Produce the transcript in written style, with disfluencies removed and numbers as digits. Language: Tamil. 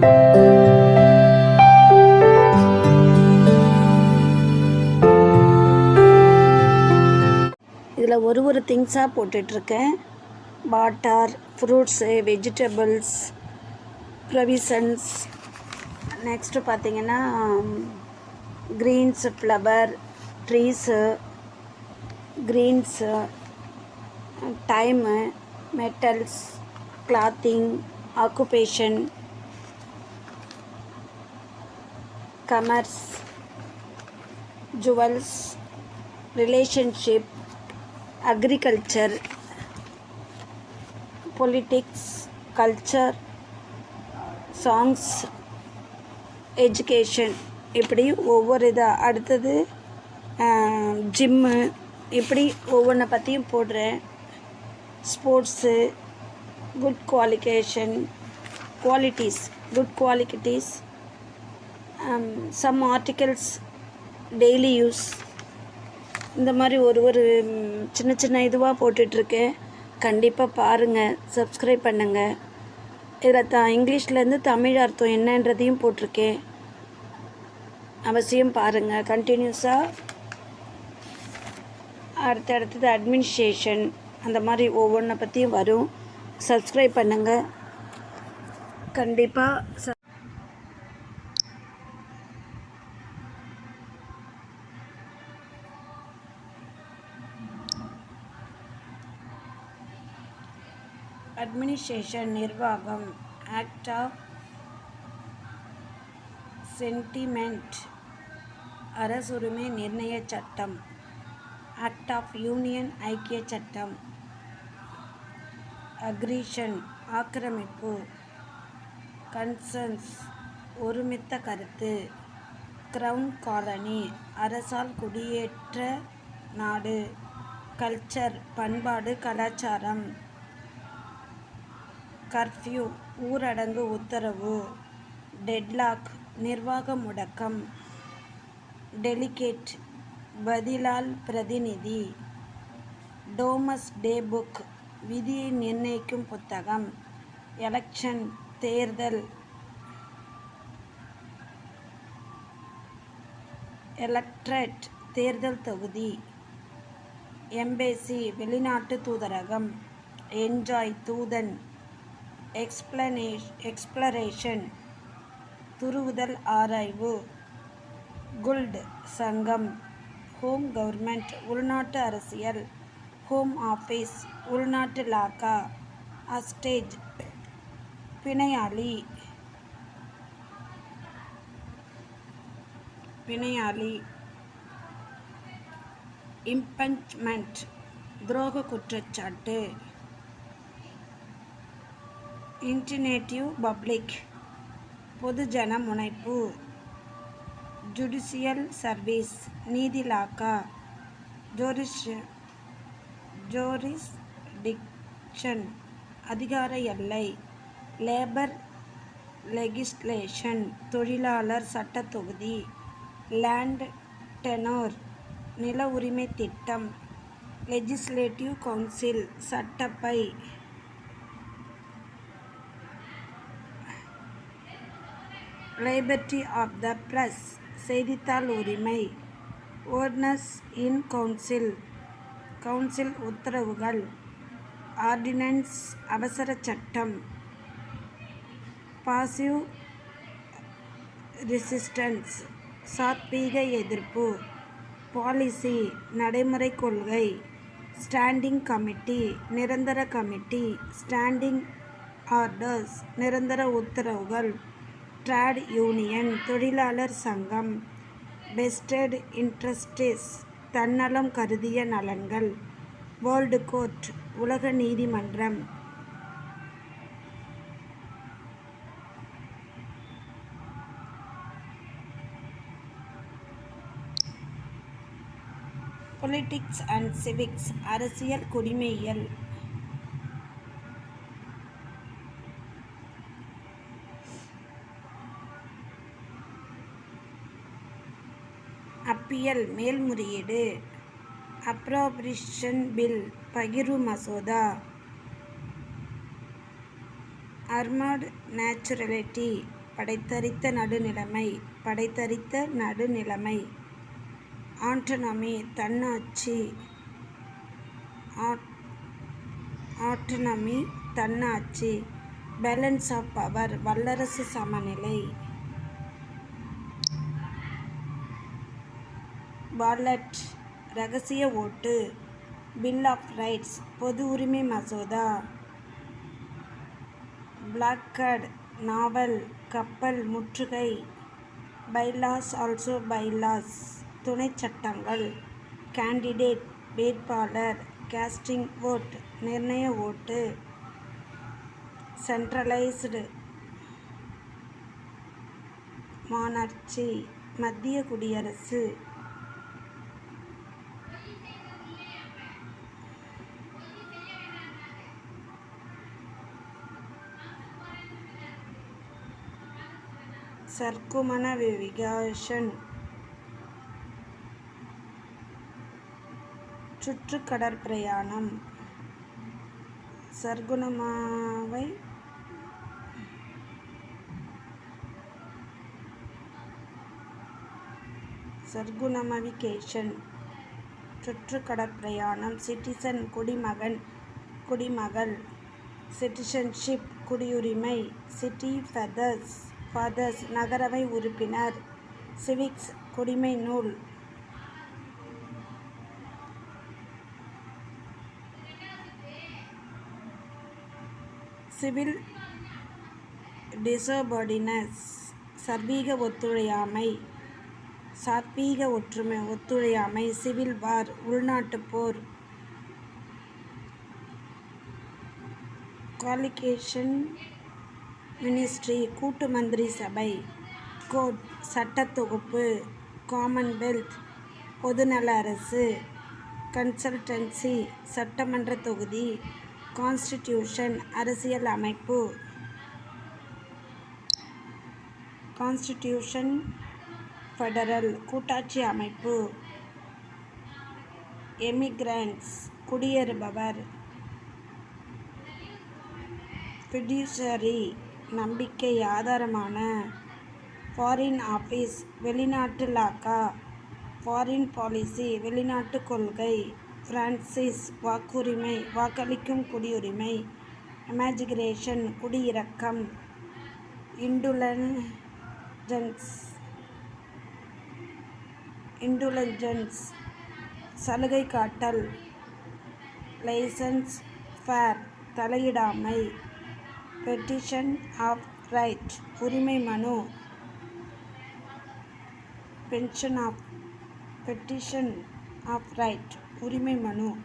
இதில் ஒரு திங்ஸாக போட்டுட்ருக்கேன். Water, fruits, vegetables, provisions. Next பார்த்திங்கன்னா greens, flower, trees, greens, time, metals, clothing, occupation, commerce, jewels, relationship, agriculture, politics, culture, songs, education, இப்படி ஒவ்வொரு இதாக. அடுத்தது ஜிம்மு, இப்படி ஒவ்வொன்றை பற்றியும் போடுறேன். Sports, good qualities, some articles, daily use, இந்த மாதிரி ஒரு சின்ன இதுவாக போட்டுட்ருக்கேன். கண்டிப்பாக பாருங்கள், சப்ஸ்கிரைப் பண்ணுங்கள். இதில் இங்கிலீஷ்லேருந்து தமிழ் அர்த்தம் என்னன்றதையும் போட்டிருக்கேன். அவசியம் பாருங்கள் கண்டினியூஸாக. அடுத்தது அட்மினிஸ்ட்ரேஷன், அந்த மாதிரி ஒவ்வொன்றை பற்றியும் வரும். சப்ஸ்கிரைப் பண்ணுங்கள் கண்டிப்பாக. அட்மினிஸ்ட்ரேஷன், நிர்வாகம். ஆக்ட் ஆஃப் சென்டிமெண்ட், அரசுரிமை நிர்ணய சட்டம். ஆக்ட் ஆஃப் யூனியன், ஐக்கிய சட்டம். அக்ரீஷன், ஆக்கிரமிப்பு. கன்சன்ஸ், ஒருமித்த கருத்து. கிரவுன் காலனி, அரசால் குடியேற்ற நாடு. கல்ச்சர், பண்பாடு, கலாச்சாரம். கர்ஃப்யூ, ஊரடங்கு உத்தரவு. டெட்லாக், நிர்வாக முடக்கம். டெலிகேட், பதிலால் பிரதிநிதி. டோமஸ் டே புக், விதியை நிர்ணயிக்கும் புத்தகம். எலெக்ஷன், தேர்தல். எலக்ட்ரேட், தேர்தல் தொகுதி. எம்பேசி, வெளிநாட்டு தூதரகம். என்ஜாய், தூதன். எக்ஸ்ப்ளரேஷன், துருவுதல், ஆராய்வு. குல்ட், சங்கம். ஹோம் கவர்மெண்ட், உள்நாட்டு அரசியல். ஹோம் ஆஃபீஸ், உள்நாட்டு லாக்கா. அஸ்டேஜ், பிணையாளி. இம்பீச்மெண்ட், துரோக குற்றச்சாட்டு. இன்டினேட்டிவ் பப்ளிக், பொதுஜன முனைப்பு. ஜுடிஷியல் சர்வீஸ், நீதி லாக்கா. ஜோரிஸ்டிக்ஷன், அதிகார எல்லை. லேபர் லெகிஸ்லேஷன், தொழிலாளர் சட்ட தொகுதி. லேண்ட் டெனோர், நில உரிமை திட்டம். லெஜிஸ்லேட்டிவ் கவுன்சில், சட்டப்பை. லிபர்ட்டி ஆஃப் த பிரஸ், செய்தித்தாள் உரிமை. ஓர்டர்ஸ் இன் கவுன்சில், உத்தரவுகள். ஆர்டினன்ஸ், அவசர சட்டம். பாசிவ் ரெசிஸ்டன்ஸ், சாத்வீக எதிர்ப்பு. பாலிசி, நடைமுறை கொள்கை. ஸ்டாண்டிங் கமிட்டி, நிரந்தர கமிட்டி. ஸ்டாண்டிங் ஆர்டர்ஸ், நிரந்தர உத்தரவுகள். ட்ரேட் யூனியன், தொழிலாளர் சங்கம். வெஸ்டட் இன்ட்ரஸ்ட்ஸ், தன்னலம் கருதிய நலன்கள். வேர்ல்டு கோர்ட், உலக நீதிமன்றம். பொலிட்டிக்ஸ் அண்ட் சிவிக்ஸ், அரசியல், குடிமையியல். அப்பீல், மேல்முறையீடு. அப்ரோப்ரியேஷன் பில், பகிர்வு மசோதா. அர்மட் நேச்சுரலிட்டி, படைத்தறித்த நடுநிலைமை படைத்தறித்த நடுநிலைமை. ஆட்டோனமி தன்னாட்சி ஆட்டோனமி தன்னாட்சி. பேலன்ஸ் ஆஃப் பவர் வல்லரசு சமநிலை. பாலட் இரகசிய ஓட்டு. பில் ஆஃப் ரைட்ஸ் பொது உரிமை மசோதா. பிளாக்கட் நாவல் கப்பல் முற்றுகை. பைலாஸ் ஆல்சோ பைலாஸ் துணை சட்டங்கள். கேண்டிடேட் வேட்பாளர். காஸ்டிங் ஓட் நிர்ணய ஓட்டு. சென்ட்ரலைஸ்டு மானர்ச்சி மத்திய குடியரசு. சர்க்குமன விகாஷன் சுற்று கடற்பிரயாணம். சர்க்குணமாவை சர்க்குணமவிகேஷன் சுற்று கடற்பிரயாணம். சிட்டிசன் குடிமகன் குடிமகள். சிட்டிசன்ஷிப் குடியுரிமை. சிட்டி ஃபாதர்ஸ் நகரவை உறுப்பினர். சிவிக்ஸ் குடிமை நூல். சிவில் டிசோபர்டினஸ் சர்வீக ஒத்துழையாமை சாத்வீக ஒத்துழையாமை. சிவில் வார் உள்நாட்டுப் போர். குவாலிகேஷன் மினிஸ்ட்ரி கூட்டு மந்திரி சபை. கோட் சட்டத்தொகுப்பு. காமன்வெல்த் பொதுநல அரசு. கன்சல்டன்சி சட்டமன்ற தொகுதி. கான்ஸ்டிடியூஷன் அரசியல் அமைப்பு. கான்ஸ்டிடியூஷன் ஃபெடரல் கூட்டாட்சி அமைப்பு. எமிகிரண்ட்ஸ் குடியேறுபவர். ஃபிடியூசரி நம்பிக்கை ஆதாரமான. ஃபாரின் ஆஃபீஸ் வெளிநாட்டு லாக்கா. ஃபாரின் பாலிசி வெளிநாட்டு கொள்கை. பிரான்சிஸ் வாக்குரிமை வாக்களிக்கும் குடியுரிமை. எமாஜிகிரேஷன் குடியிறக்கம். இண்டுலஞ்சன்ஸ் சலுகை காட்டல். லைசன்ஸ் ஃபேர் தலையிடாமை. பெட்டிஷன் ஆஃப் ரைட் உரிமை மனு. பெட்டிஷன் ஆஃப் ரைட் உரிமை மனு.